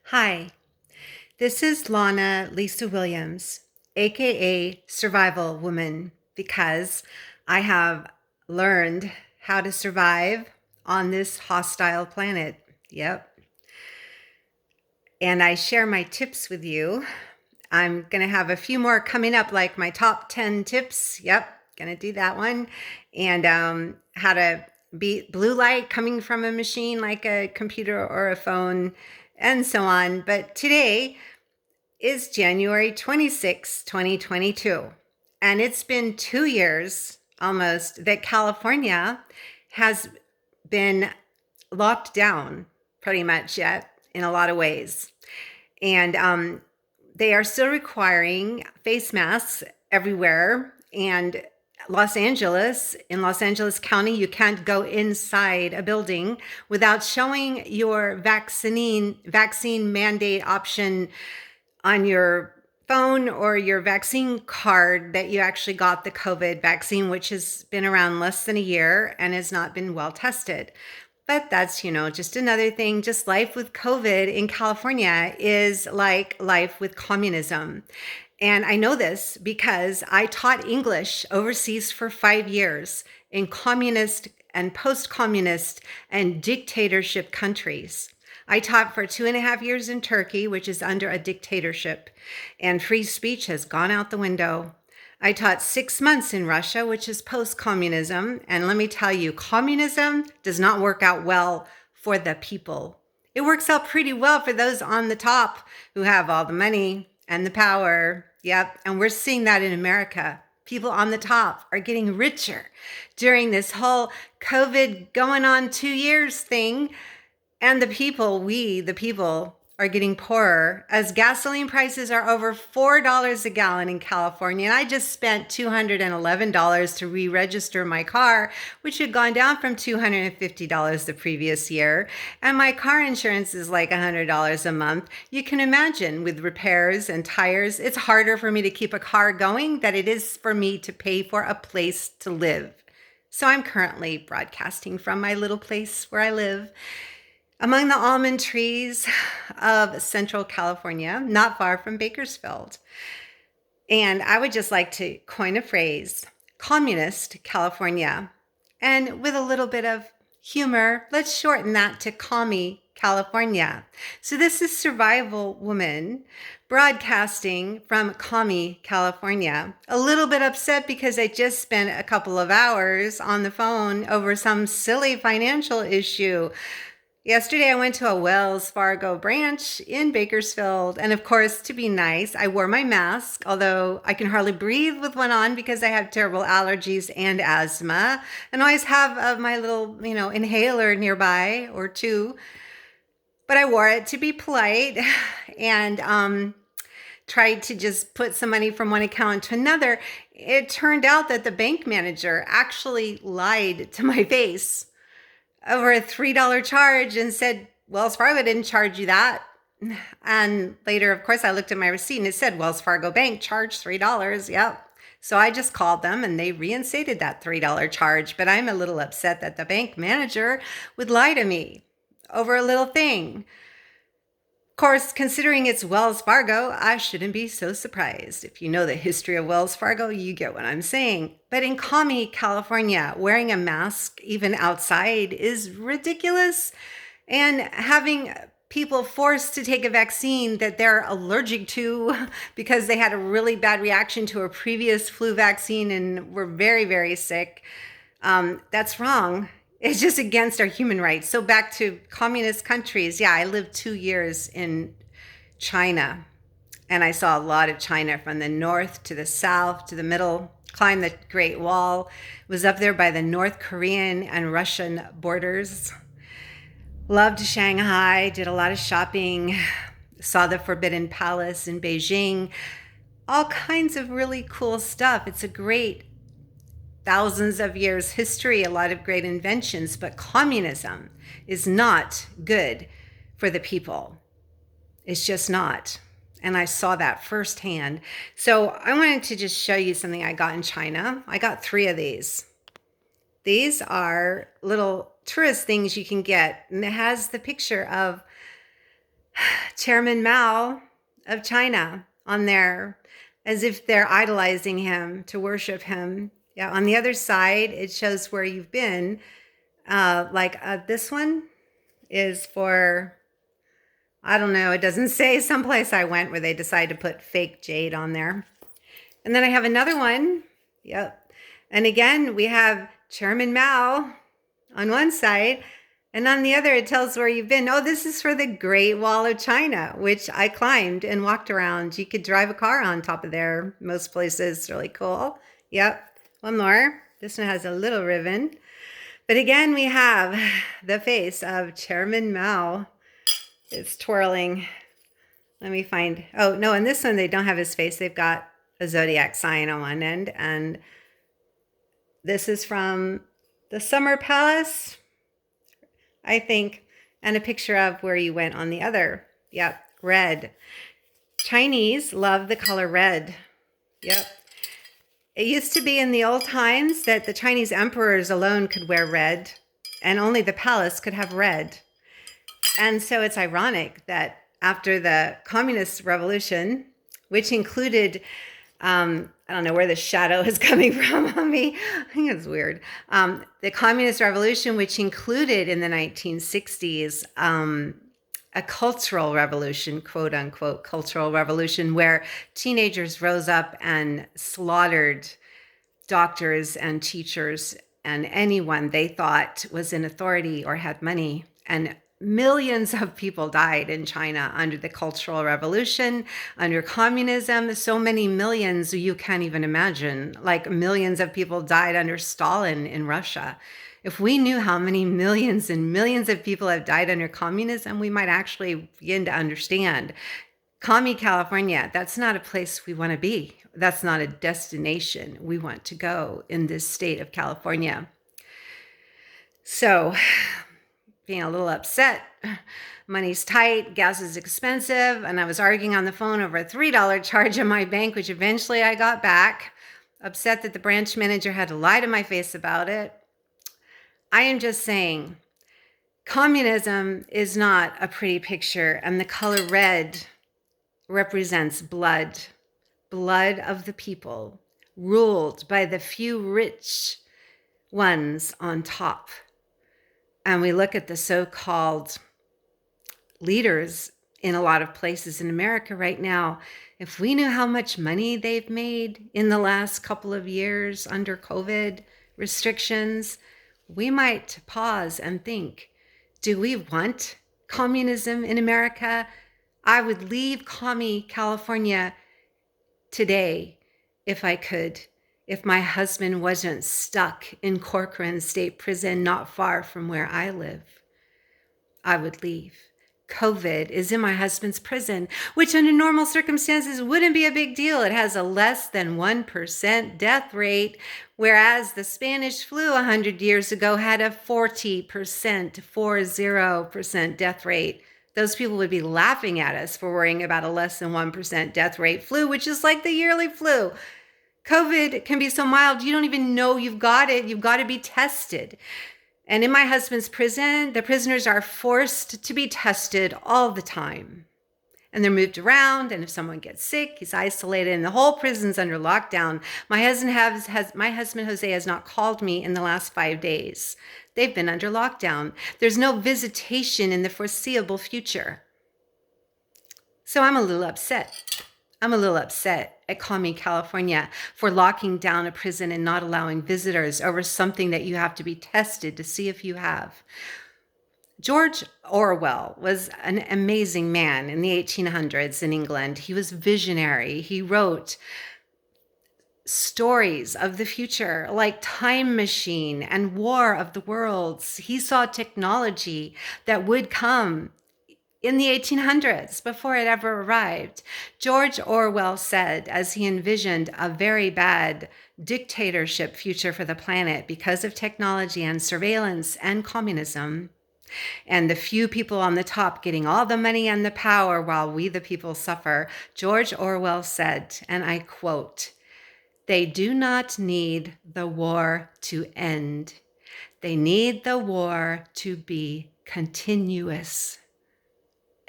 Hi, this is Lana Lisa Williams, aka Survival Woman, because I have learned how to survive on this hostile planet. Yep. And I share my tips with you. I'm going to have a few more coming up, like my top 10 tips. Yep, going to do that one. And how to beat blue light coming from a machine like a computer or a phone, and so on. But today is January 26, 2022. And it's been 2 years almost that California has been locked down pretty much yet in a lot of ways. And they are still requiring face masks everywhere. And in Los Angeles County, you can't go inside a building without showing your vaccine mandate option on your phone or your vaccine card that you actually got the COVID vaccine, which has been around less than a year and has not been well tested. But that's, just another thing. Just life with COVID in California is like life with communism. And I know this because I taught English overseas for 5 years in communist and post-communist and dictatorship countries. I taught for 2.5 years in Turkey, which is under a dictatorship, and free speech has gone out the window. I taught 6 months in Russia, which is post-communism. And let me tell you, communism does not work out well for the people. It works out pretty well for those on the top who have all the money and the power. Yep. And we're seeing that in America. People on the top are getting richer during this whole COVID going on 2 years thing. And the people, are getting poorer as gasoline prices are over $4 a gallon in California. And I just spent $211 to re-register my car, which had gone down from $250 the previous year. And my car insurance is like $100 a month. You can imagine with repairs and tires, it's harder for me to keep a car going than it is for me to pay for a place to live. So I'm currently broadcasting from my little place where I live, among the almond trees of Central California, not far from Bakersfield. And I would just like to coin a phrase, communist California. And with a little bit of humor, let's shorten that to Commie California. So this is Survival Woman broadcasting from Commie California. A little bit upset because I just spent a couple of hours on the phone over some silly financial issue. Yesterday, I went to a Wells Fargo branch in Bakersfield. And of course, to be nice, I wore my mask, although I can hardly breathe with one on because I have terrible allergies and asthma. And I always have my little, inhaler nearby or two. But I wore it to be polite and tried to just put some money from one account to another. It turned out that the bank manager actually lied to my face over a $3 charge and said, Wells Fargo didn't charge you that. And later, of course, I looked at my receipt and it said Wells Fargo Bank charged $3. Yep. So I just called them and they reinstated that $3 charge. But I'm a little upset that the bank manager would lie to me over a little thing. Of course, considering it's Wells Fargo, I shouldn't be so surprised. If you know the history of Wells Fargo, you get what I'm saying. But in Commie, California, wearing a mask even outside is ridiculous. And having people forced to take a vaccine that they're allergic to because they had a really bad reaction to a previous flu vaccine and were very, very sick, that's wrong. It's just against our human rights. So back to communist countries. Yeah, I lived 2 years in China and I saw a lot of China from the north to the south to the middle, climbed the Great Wall, was up there by the North Korean and Russian borders. Loved Shanghai, did a lot of shopping, saw the Forbidden Palace in Beijing, all kinds of really cool stuff. It's a great thousands of years history, a lot of great inventions, but communism is not good for the people. It's just not. And I saw that firsthand. So I wanted to just show you something I got in China. I got 3 of these. These are little tourist things you can get. And it has the picture of Chairman Mao of China on there, as if they're idolizing him to worship him. Yeah, on the other side, it shows where you've been. This one is for, I don't know, it doesn't say, someplace I went where they decided to put fake jade on there. And then I have another one. Yep. And again, we have Chairman Mao on one side, and on the other, it tells where you've been. Oh, this is for the Great Wall of China, which I climbed and walked around. You could drive a car on top of there. Most places, really cool. Yep. One more. This one has a little ribbon. But again, we have the face of Chairman Mao. It's twirling. Let me find. Oh, no, in this one, they don't have his face. They've got a zodiac sign on one end. And this is from the Summer Palace, I think, and a picture of where you went on the other. Yep, red. Chinese love the color red. Yep. It used to be in the old times that the Chinese emperors alone could wear red, and only the palace could have red. And so it's ironic that after the Communist Revolution, which included, I don't know where the shadow is coming from on me. I think it's weird. The Communist Revolution, which included in the 1960s a cultural revolution, quote unquote, cultural revolution, where teenagers rose up and slaughtered doctors and teachers and anyone they thought was in authority or had money. And millions of people died in China under the Cultural Revolution, under communism. So many millions you can't even imagine. Like millions of people died under Stalin in Russia. If we knew how many millions and millions of people have died under communism, we might actually begin to understand. Commie California, that's not a place we want to be. That's not a destination we want to go in this state of California. So, being a little upset. Money's tight, gas is expensive, and I was arguing on the phone over a $3 charge in my bank, which eventually I got back. Upset that the branch manager had to lie to my face about it. I am just saying, communism is not a pretty picture, and the color red represents blood. Blood of the people, ruled by the few rich ones on top. And we look at the so-called leaders in a lot of places in America right now. If we knew how much money they've made in the last couple of years under COVID restrictions, we might pause and think, do we want communism in America? I would leave Commie California today if I could. If my husband wasn't stuck in Corcoran State Prison not far from where I live, I would leave. COVID is in my husband's prison, which under normal circumstances wouldn't be a big deal. It has a less than 1% death rate, whereas the Spanish flu 100 years ago had a 40% death rate. Those people would be laughing at us for worrying about a less than 1% death rate flu, which is like the yearly flu. COVID can be so mild, you don't even know you've got it. You've got to be tested. And in my husband's prison, the prisoners are forced to be tested all the time. And they're moved around, and if someone gets sick, he's isolated, and the whole prison's under lockdown. My husband Jose has not called me in the last 5 days. They've been under lockdown. There's no visitation in the foreseeable future. So I'm a little upset. I'm a little upset at Commie California for locking down a prison and not allowing visitors over something that you have to be tested to see if you have. George Orwell was an amazing man in the 1800s in England. He was visionary. He wrote stories of the future like Time Machine and War of the Worlds. He saw technology that would come in the 1800s, before it ever arrived. George Orwell said, as he envisioned a very bad dictatorship future for the planet because of technology and surveillance and communism, and the few people on the top getting all the money and the power while we the people suffer, George Orwell said, and I quote, "They do not need the war to end. They need the war to be continuous."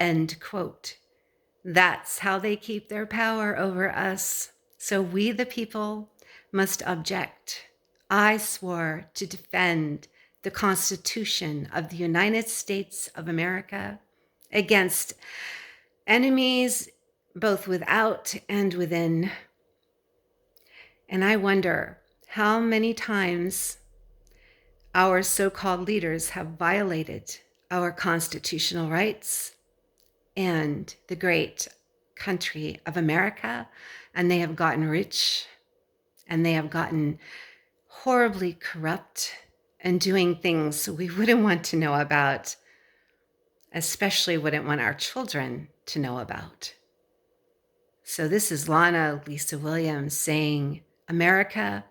End quote. That's how they keep their power over us. So we, the people, must object. I swore to defend the Constitution of the United States of America against enemies both without and within. And I wonder how many times our so-called leaders have violated our constitutional rights and the great country of America, and they have gotten rich, and they have gotten horribly corrupt and doing things we wouldn't want to know about, especially wouldn't want our children to know about. So this is Lana Lisa Williams saying America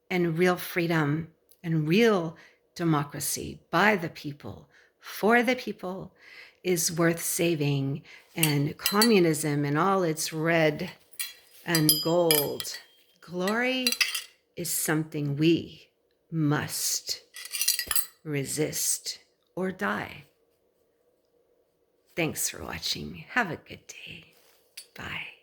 and real freedom and real democracy by the people, for the people, is worth saving. And communism and all its red and gold glory is something we must resist or die. Thanks for watching. Have a good day. Bye.